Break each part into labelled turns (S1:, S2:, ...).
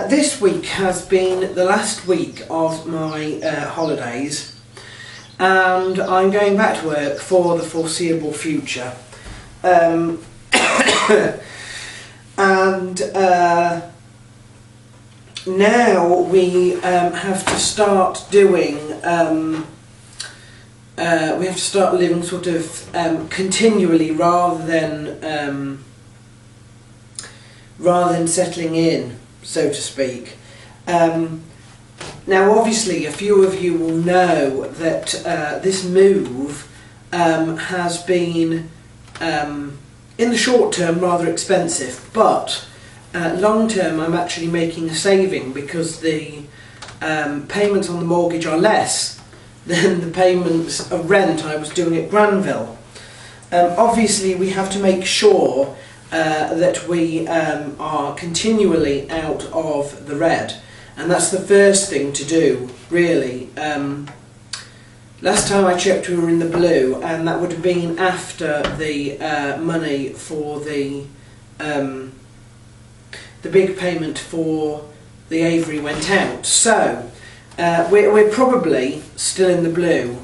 S1: This week has been the last week of my holidays, and I'm going back to work for the foreseeable future. And now we have to start doing. We have to start living sort of continually rather than settling in, so to speak. Now obviously a few of you will know that this move has been in the short term rather expensive, but long term I'm actually making a saving because the payments on the mortgage are less than the payments of rent I was doing at Granville. Obviously we have to make sure that we are continually out of the red, and that's the first thing to do, really. Last time I checked we were in the blue, and that would have been after the money for the big payment for the Avery went out. So we're probably still in the blue,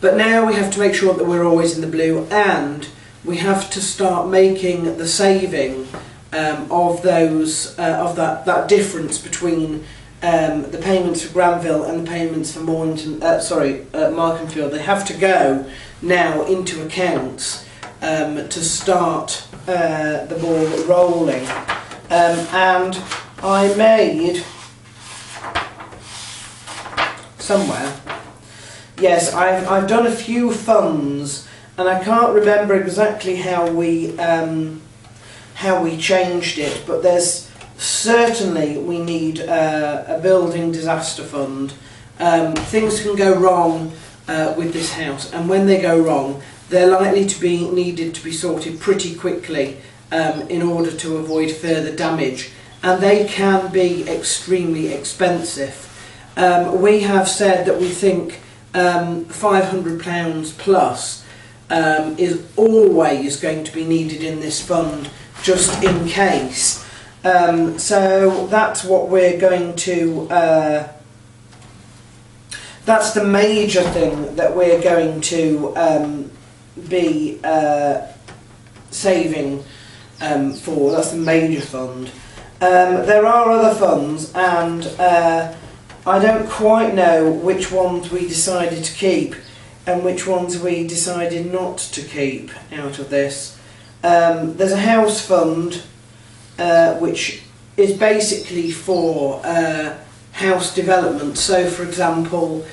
S1: but now we have to make sure that we're always in the blue, and we have to start making the saving of those that difference between the payments for Granville and the payments for Markenfield. They have to go now into accounts to start the ball rolling. And I made somewhere. Yes, I've done a few funds. And I can't remember exactly how we changed it, but there's certainly we need a building disaster fund. Things can go wrong with this house, and when they go wrong, they're likely to be needed to be sorted pretty quickly in order to avoid further damage, and they can be extremely expensive. We have said that we think £500 plus is always going to be needed in this fund, just in case. So that's what we're going to. That's the major thing that we're going to be saving for. That's the major fund. There are other funds, and I don't quite know which ones we decided to keep and which ones we decided not to keep out of this. There's a house fund which is basically for house development. So for example,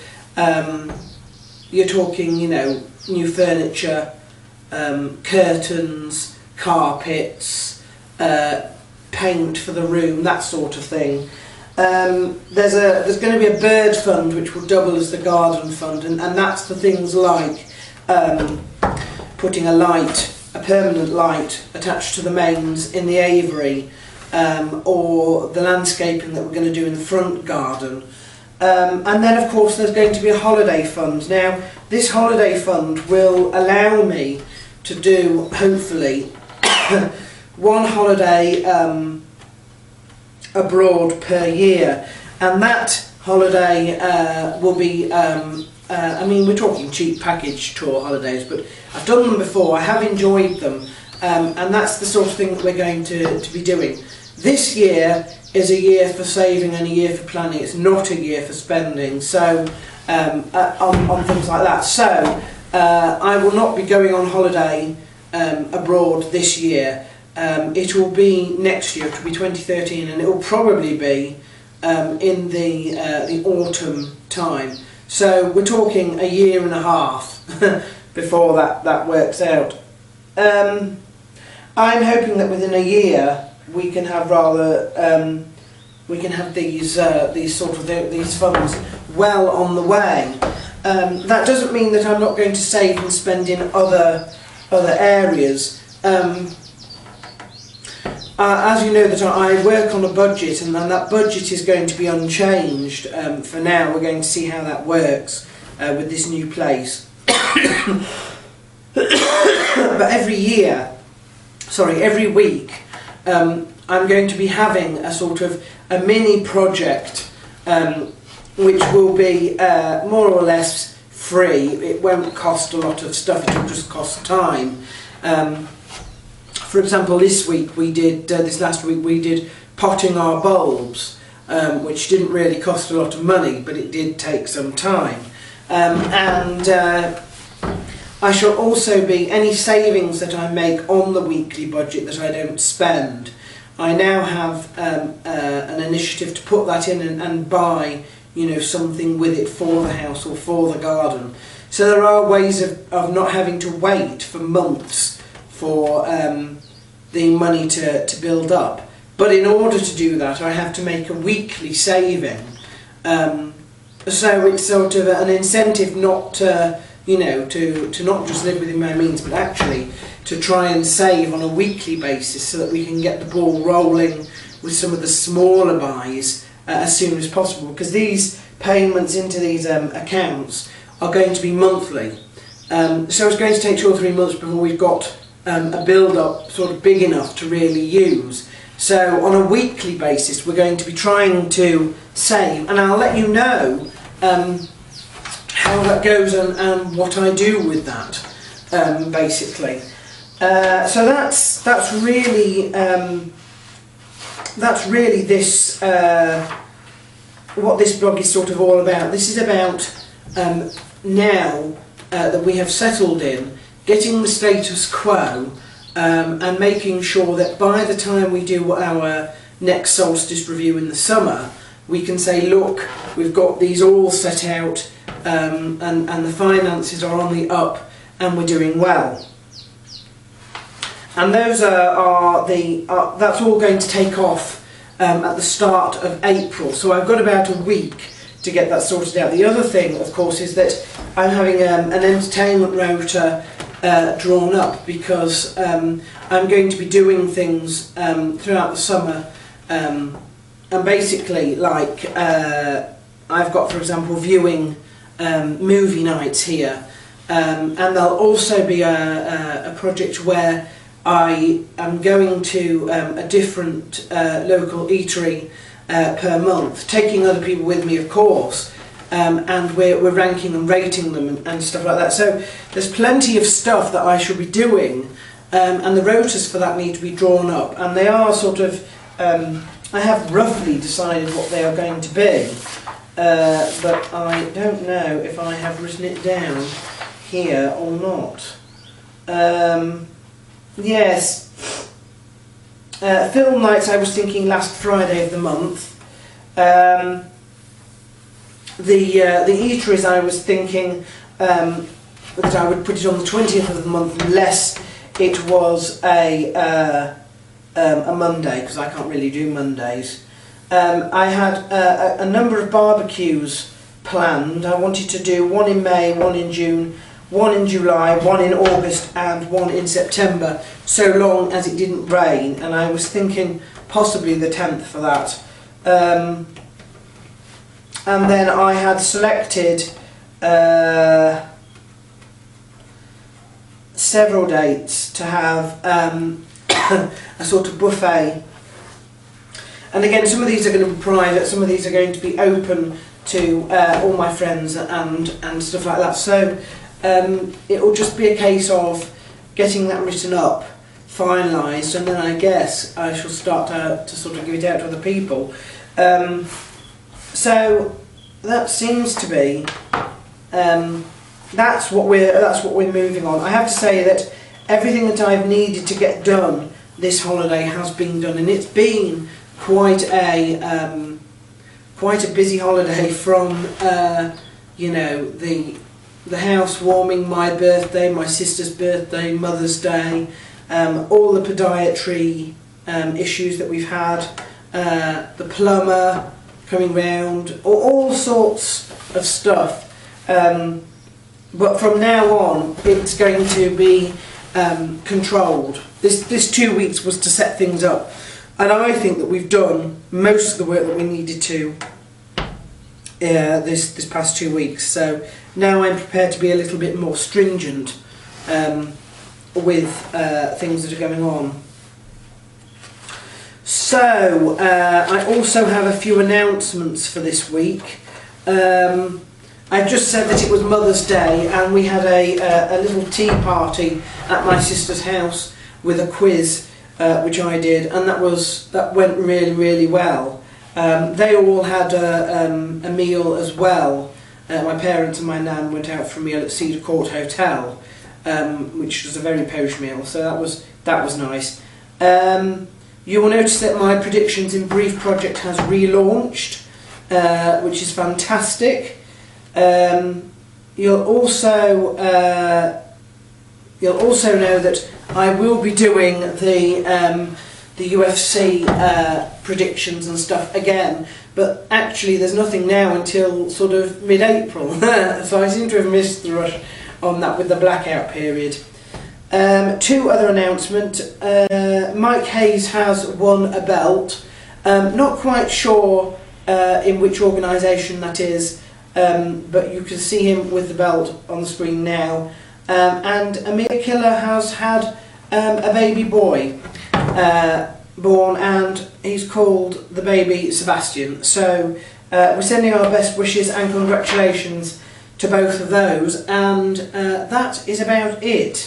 S1: you're talking, new furniture, curtains, carpets, paint for the room, that sort of thing. There's going to be a bird fund which will double as the garden fund, and that's for things like putting a permanent light attached to the mains in the aviary, or the landscaping that we're going to do in the front garden. And then of course there's going to be a holiday fund. Now this holiday fund will allow me to do, hopefully, one holiday abroad per year, and that holiday will be I mean, we're talking cheap package tour holidays, but I've done them before, I have enjoyed them, and that's the sort of thing that we're going to be doing. This year is a year for saving and a year for planning. It's not a year for spending, so on things like that. So I will not be going on holiday abroad this year. It will be next year, it will be 2013, and it will probably be in the autumn time. So we're talking a year and a half before that works out. I'm hoping that within a year we can have these funds well on the way. That doesn't mean that I'm not going to save and spend in other areas. As you know, that I work on a budget, and that budget is going to be unchanged for now. We're going to see how that works with this new place. But every week I'm going to be having a sort of a mini project which will be more or less free. It won't cost a lot of stuff, it will just cost time. For example, this last week we did potting our bulbs, which didn't really cost a lot of money, but it did take some time. I shall also be, any savings that I make on the weekly budget that I don't spend, I now have an initiative to put that in and buy, you know, something with it for the house or for the garden. So there are ways of not having to wait for months for the money to build up. But in order to do that, I have to make a weekly saving. So it's sort of an incentive not to, you know, to not just live within my means, but actually to try and save on a weekly basis so that we can get the ball rolling with some of the smaller buys as soon as possible. Because these payments into these accounts are going to be monthly. So it's going to take 2 or 3 months before we've got a build-up sort of big enough to really use. So on a weekly basis we're going to be trying to save, and I'll let you know how that goes and what I do with that, basically. So that's really this what this blog is sort of all about. This is about now that we have settled in, getting the status quo, and making sure that by the time we do our next solstice review in the summer, we can say, look, we've got these all set out, and the finances are on the up, and we're doing well. And those that's all going to take off at the start of April. So I've got about a week to get that sorted out. The other thing, of course, is that I'm having an entertainment rota drawn up, because I'm going to be doing things throughout the summer, and basically, like, I've got, for example, viewing movie nights here, and there'll also be a project where I am going to a different local eatery per month, taking other people with me, of course, and we're ranking and rating them and stuff like that. So there's plenty of stuff that I should be doing, and the rotas for that need to be drawn up, and they are sort of, I have roughly decided what they are going to be, but I don't know if I have written it down here or not. Yes, film nights I was thinking last Friday of the month. The eateries I was thinking that I would put it on the 20th of the month, unless it was a Monday, because I can't really do Mondays. I had a number of barbecues planned. I wanted to do one in May, one in June, one in July, one in August and one in September, so long as it didn't rain, and I was thinking possibly the 10th for that. And then I had selected several dates to have a sort of buffet. And again, some of these are going to be private, some of these are going to be open to all my friends and stuff like that. So it will just be a case of getting that written up, finalised, and then I guess I shall start to sort of give it out to other people. So that seems to be that's what we're moving on. I have to say that everything that I've needed to get done this holiday has been done, and it's been quite a busy holiday, from you know, the housewarming, my birthday, my sister's birthday, Mother's Day, all the podiatry issues that we've had, the plumber coming round, all sorts of stuff. But from now on, it's going to be controlled. This 2 weeks was to set things up, and I think that we've done most of the work that we needed to this past 2 weeks. So now I'm prepared to be a little bit more stringent with things that are going on. So, I also have a few announcements for this week. I just said that it was Mother's Day, and we had a little tea party at my sister's house with a quiz, which I did, and that went really, really well. They all had a meal as well. My parents and my nan went out for a meal at Cedar Court Hotel, which was a very posh meal, so that was nice. You will notice that my Predictions in Brief project has relaunched, which is fantastic. You'll also know that I will be doing the UFC predictions and stuff again, but actually there's nothing now until sort of mid-April, so I seem to have missed the rush on that with the blackout period. Two other announcements. Mike Hayes has won a belt. Not quite sure in which organisation that is, but you can see him with the belt on the screen now. And Amir Killer has had a baby boy born, and he's called the baby Sebastian. So we're sending our best wishes and congratulations to both of those, and that is about it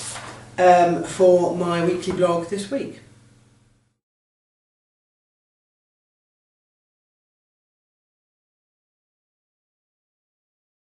S1: for my weekly blog this week.